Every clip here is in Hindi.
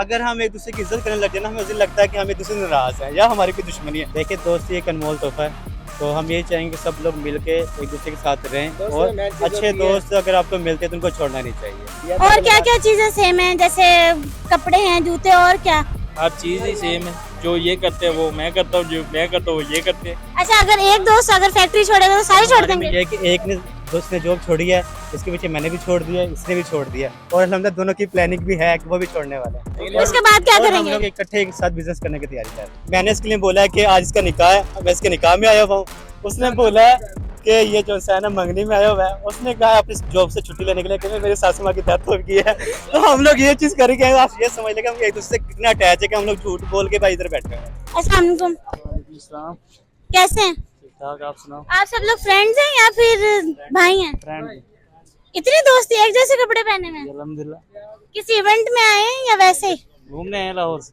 अगर हम एक दूसरे की इज्जत करने लग जाए ना, हमें उस दिन लगता है कि हम एक दूसरे से नाराज हैं या हमारी कोई दुश्मनी है। देखिए दोस्ती एक अनमोल तोहफा है, तो हम यही चाहेंगे कि सब लोग मिलके एक दूसरे के साथ रहें और अच्छे दोस्त अगर आपको मिलते हैं तो उनको छोड़ना नहीं चाहिए। और क्या क्या चीजें सेम है, जैसे कपड़े हैं, जूते, और क्या? हर चीज ही सेम है, जो ये करते हैं वो मैं करता हूँ, जो मैं करता हूँ वो ये करते हैं। अच्छा, अगर एक दोस्त अगर फैक्ट्री छोड़ेगा तो सारे छोड़ देंगे? ये कि एक ने दोस्त ने जॉब छोड़ी है, इसके पीछे मैंने भी छोड़ दिया, इसने भी छोड़ दिया और अल्हम्दुलिल्लाह दोनों की प्लानिंग भी है कि वो भी छोड़ने वाला है। उसके बाद क्या और हम करेंगे? लोग इकट्ठे एक साथ बिजनेस करने की तैयारी कर रहे हैं। मैंने इसके लिए बोला है कि आज इसका निकाह है, मैं इसके निकाह में आया हुआ हूँ। उसने बोला है कि ये जो है ना मंगनी में आया हुआ है। उसने कहा अपनी जॉब से छुट्टी लेने के लिए कि मेरी सासू माँ की डेथ हो गई है। तो हम लोग ये चीज करेंगे, आप ये समझ लेंगे हम एक दूसरे से कितना अटैच है कि हम लोग झूठ बोल के भाई इधर बैठे हैं। अस्सलाम वालेकुम, कैसे हैं ठीक, आप सुनाओ। आप? सब लोग फ्रेंड्स हैं या फिर भाई हैं? फ्रेंड, इतनी दोस्ती, एक जैसे कपड़े पहने हुए हैं? अल्हम्दुलिल्लाह। किसी इवेंट में आए हैं या वैसे ही? घूमने हैं लाहौर से।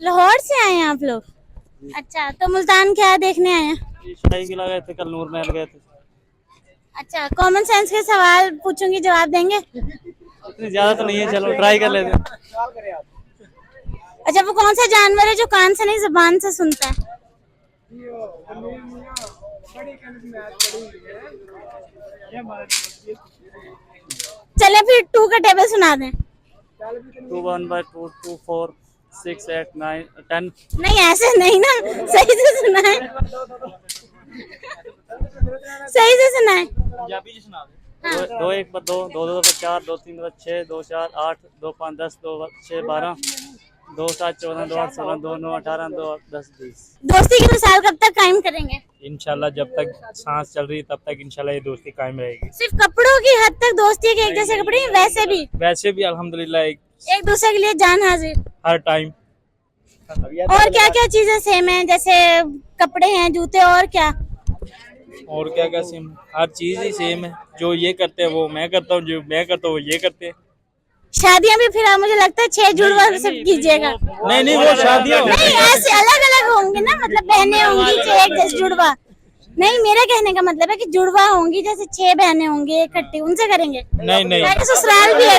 लाहौर से आए हैं आप लोग? अच्छा, तो मुल्तान क्या देखने आए हैं? शाही किला गए थे, कल नूर महल गए थे। अच्छा, कॉमन सेंस के सवाल पूछूंगी, जवाब देंगे? इतनी ज्यादा तो नहीं है, चलो ट्राई कर लेते हैं। अच्छा, वो कौन सा जानवर है जो कान से नहीं जुबान से सुनता है? चले फिर 2 का टेबल सुना दें। 2 1 by 2 2 4 6 8 9 10। नहीं, ऐसे नहीं ना, सही से सुना है, सही से सुना है। पंजाबी जी सुना दे। 2 1 पर 2 2 2 पर 4 2 3 पर 6 2 4 8 2 5 10 2 6 12 2 7 14 2 8 16 2 9 18 2 10 20। दोस्ती की मिसाल कब तक कायम करेंगे? इंशाल्लाह जब तक सांस चल रही है तब तक इंशाल्लाह ये दोस्ती कायम रहेगी। सिर्फ कपड़ों की हद तक दोस्ती है कि एक जैसे कपड़े, वैसे भी वैसे भी अल्हम्दुलिल्लाह एक दूसरे के लिए जान हाजिर? हर टाइम। और क्या क्या चीजें सेम है, जैसे कपड़े हैं, जूते, और क्या? और क्या क्या सेम, हर चीज ही सेम है, जो ये करते हैं वो मैं करता हूँ, जो मैं करता हूँ वो ये करते हैं। शादियां भी फिर आप, मुझे लगता है 6 जुड़वा सब कीजिएगा। नहीं नहीं, वो शादियाँ नहीं, ऐसे अलग अलग होंगे ना, मतलब बहनें होंगी 6 एक जैसे जुड़वा। नहीं, मेरा कहने का मतलब है कि जुड़वा होंगी, जैसे 6 बहनें होंगी इकट्ठी, उनसे करेंगे? नहीं नहीं, ताकि ससुराल भी है।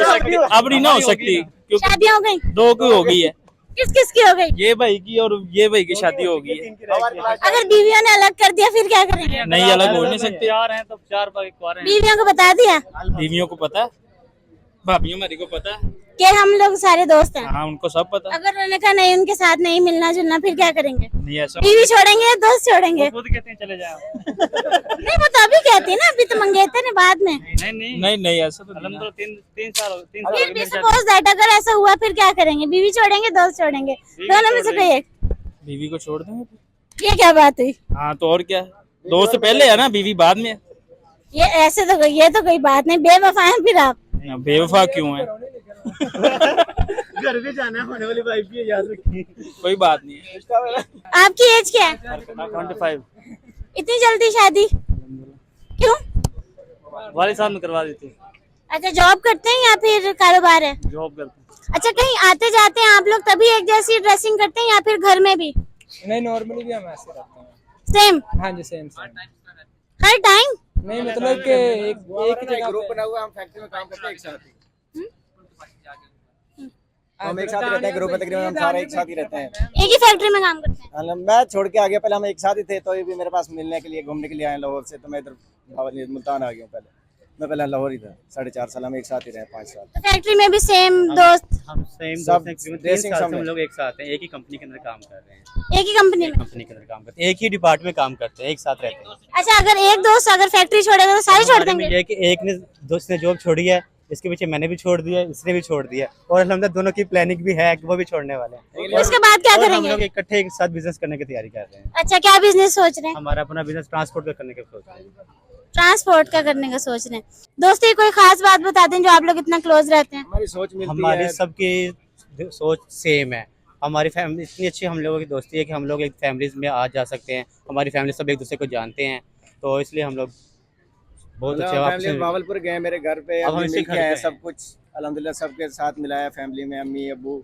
अब नहीं ना हो सकती क्योंकि शादियां हो गई? 2 की हो गई है, किस किस की हो गई? ये भाई की और ये भाई की शादी हो गई है। अगर बीवियों ने अलग कर दिया फिर क्या करेंगे? नहीं, अलग हो नहीं सकते। 4 हैं तो 4 भाई कुंवारे हैं। बीवियों को बता दिया बीवियों को पता है, भाभियों हमारी को पता है। कि हम लोग सारे दोस्त हैं? हाँ, उनको सब पता है। अगर उन्होंने कहा नहीं, उनके साथ नहीं मिलना जुलना, फिर क्या करेंगे? नहीं ऐसा, बीवी छोड़ेंगे या दोस्त छोड़ेंगे? खुद कहते हैं चले जाओ। नहीं, वो तो अभी कहती है ना, अभी तो मंगेतर ने बाद में। नहीं ऐसा तो अल्हम्दुलिल्लाह 3 साल फिर भी सपोज दैट अगर ऐसा हुआ फिर क्या करेंगे? बीवी छोड़ेंगे, दोस्त छोड़ेंगे, दोनों में से कोई एक? बीवी को छोड़ देंगे। ये क्या बात हुई? हाँ तो और क्या, दोस्त पहले है ना, बीवी बाद में। ये ऐसे तो ये तो कोई बात नहीं, बेवफा हैं फिर आप। बेवफा क्यों है? घर भी जाना है, होने वाली वाइफ भी है, याद रखिए। कोई बात नहीं है। आपकी एज क्या है? 25। इतनी जल्दी शादी क्यों? वाले साहब ने करवा देते। अच्छा, जॉब करते हैं या फिर कारोबार है? जॉब करते। अच्छा, कहीं आते जाते हैं आप लोग तभी एक जैसी ड्रेसिंग करते हैं या फिर घर में भी? नहीं, नॉर्मली भी हम ऐसे रहते हैं। सेम हाँ जी, सेम सेम। हर टाइम? नहीं, मतलब कि एक जगह ग्रुप पे बना हुआ, हम फैक्ट्री में काम करते हैं एक साथ ही। हम एक साथ ही रहते हैं, ग्रुप में तकरीबन हम सारे एक साथ ही रहते हैं। एक ही फैक्ट्री में काम करते हैं? मैं छोड़ के आ गया, पहले हम एक साथ ही थे, तो ये भी मेरे पास मिलने के लिए, घूमने के लिए आए लाहौर से, तो मैं इधर मुल्तान आ गया हूँ। मैं पहले लाहौर ही था, 4.5 साल हम एक साथ ही रहे, 5 साल। तो फैक्ट्री में भी सेम दोस्त? हम सेम सब दोस्त हैं, 3 ड्रेसिंग साल सब से हम में। लोग एक साथ हैं, एक ही कंपनी के अंदर काम कर रहे हैं। एक ही कंपनी में? कंपनी के अंदर काम करते हैं, एक ही डिपार्टमेंट में काम करते हैं, एक साथ रहते हैं। अच्छा, अगर एक दोस्त अगर फैक्ट्री छोड़ेगा तो सारे छोड़ देंगे? ये कि एक ने दोस्त ने जॉब छोड़ी है, इसके पीछे मैंने भी छोड़ दिया, इसने भी छोड़ दिया और अल्हम्दुलिल्लाह दोनों की प्लानिंग भी है कि वो भी छोड़ने वाले हैं। उसके बाद क्या और हम करेंगे? लोग इकट्ठे एक साथ बिजनेस करने की तैयारी कर रहे हैं। अच्छा, क्या बिजनेस सोच रहे हैं? हमारा अपना बिजनेस ट्रांसपोर्ट का करने का सोच रहे हैं। ट्रांसपोर्ट का करने का सोच रहे हैं। दोस्ती की कोई खास बात बता दें जो आप लोग इतना क्लोज रहते हैं? हमारी सोच मिलती हमारी है। सबकी सोच सेम है। हमारी फैमिली इतनी अच्छी हम लोगों की दोस्ती है कि हम लोग एक फैमिलीज में आ जा सकते हैं। हमारी फैमिली सब एक दूसरे को जानते हैं, तो इसलिए हम लोग बहुत अच्छे फैमिली बावलपुर गए मेरे घर पे, अब हम अभी इसी मिल घर के पे आए, हैं। सब कुछ अल्हम्दुलिल्लाह सबके साथ मिलाया, फैमिली में अम्मी अब्बू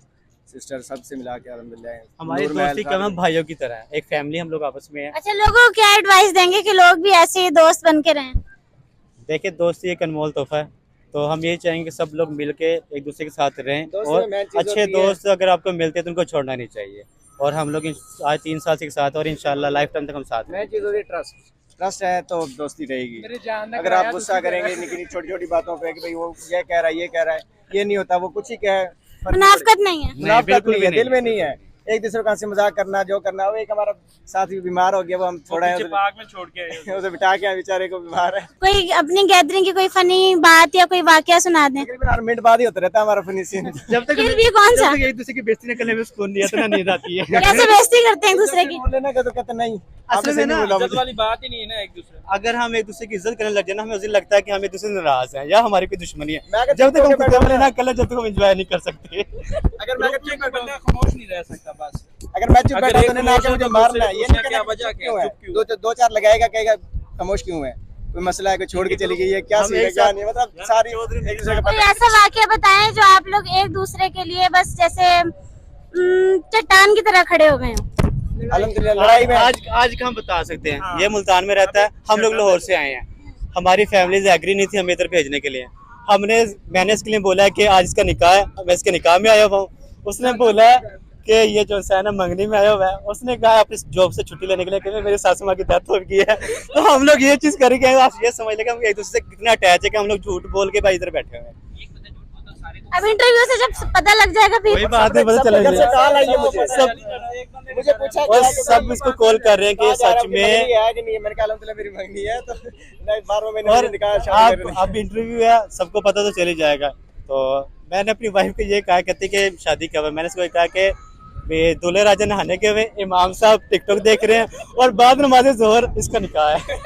सिस्टर सबसे मिला के अल्हम्दुलिल्लाह। हमारी नूर महल दोस्ती कम हम भाइयों की तरह है, एक फैमिली हम लोग आपस में है। अच्छा, लोगों को क्या एडवाइस देंगे कि लोग भी ऐसे ही दोस्त बन के रहें? देखिए दोस्ती एक अनमोल तोहफा है, तो हम यही चाहेंगे कि सब लोग मिलके एक दूसरे के साथ रहें दोस्तों और में main चीज़ अच्छे होती है- दोस्त अगर आपको मिलते हैं तो उनको छोड़ना नहीं चाहिए। और हम लोग आज 3 साल से एक साथ हैं और इंशाल्लाह लाइफ टाइम तक हम साथ हैं। मेन चीज़ होती है ट्रस्ट। ट्रस्ट है तो दोस्ती रहेगी। मेरे जान ने अगर कराया आप तो गुस्सा उसी करेंगे तरह। निकी छोटी छोटी बातों पे कि भाई वो ये कह रहा है ये कह रहा है, ये नहीं होता, वो कुछ ही कहे, मुनाफकत नहीं है। मुनाफकत बिल्कुल नहीं भी है, नहीं। दिल में नहीं है। एक दूसरे को हंसी मजाक करना, जो करना। वो एक हमारा साथी बीमार हो गया, वो हम थोड़ा है पार्क में छोड़ के आए उसे बिठा के आए, बेचारे को बीमार है। कोई अपनी गैदरिंग की कोई फनी बात या कोई वाकया सुना दें। तकरीबन 8 मिनट बाद ही होता रहता है हमारा फिनिशिंग। जब तक फिर भी कौन सा? एक दूसरे की बेइज्जती न करने में सुकून नहीं आता, ना नींद आती है। कैसे बेइज्जती करते हैं एक दूसरे की? बोल लेना का तो कहते नहीं, असल आपसे में नहीं ना, बोला इज्जत मुझे। वाली बात ही नहीं है ना एक दूसरे में। अगर हम एक दूसरे की इज्जत करने लग जाए ना, हमें उस दिन लगता है कि हम एक दूसरे से नाराज हैं या हमारी कोई दुश्मनी है। मैं अगर जब तक चुप हम होके खुद बैठा ना कर ले, जब तक हम एंजॉय नहीं कर सकते। अगर मैं चुप बैठा बंदा खामोश नहीं रह सकता बस। अगर मैं चुप अगर बैठा एक तो उन्हें ना खामोश कि है मुझे तो मारना है, दूसरे ये को नहीं क्या कहना वजह चुप क्या क्यों है। चुप क्यों? दो चार लगाएगा, कहेगा खामोश क्यों है, कोई मसला है, कोई छोड़ के चली गई है, क्या हम सीन है, एक क्या साथ- नहीं, मतलब सारी एक दूसरे का कोई ऐसा वाकया बताएं जो आप लोग एक दूसरे के लिए बस जैसे चट्टान की तरह खड़े हो गए हो। अल्हम्दुलिल्लाह लड़ाई में आज का हम बता सकते हैं। ये मुल्तान में रहता है, हम लोग लाहौर से आए हैं। हमारी फैमिलीज एग्री नहीं थी हमें इधर भेजने के लिए। मैंने इसके लिए बोला कि आज इसका निकाह है, मैं इसके निकाह में आया हुआ हूँ। उसने बोला कि ये जो है ना मंगनी में आया हुआ है। उसने कहा अपनी जॉब से छुट्टी लेने के लिए कि मेरी सासू माँ की डेथ हो गई है। तो हम लोग ये चीज करेंगे, आप ये समझ लेंगे हम एक दूसरे से कितना अटैच है कि हम लोग झूठ बोल के भाई इधर बैठे हुए हैं। अब इंटरव्यू से जब पता लग जाएगा कोई फिर बात नहीं, पता सबके घर से चलेगा। कॉल आई है मुझे, सब मुझे पूछा और गया कि सब इसको कॉल कर रहे हैं कि कहाँ जा रहा सच हूँ, कि मंगनी में। है कि नहीं है। मैंने कहा अल्हम्दुलिल्लाह मेरी मंगनी है, तो नहीं 12वें महीने और में निकाह शादी कर रहे हैं। अब इंटरव्यू है, सबको पता तो चल ही जाएगा। तो मैंने अपनी वाइफ को ये कहा, कहती कि शादी कब है। मैंने इसको कहा कि वे दूल्हे राजा नहाने के हुए, इमाम साहब टिकटॉक देख रहे हैं और बाद नमाज़े ज़ोहर इसका निकाह है।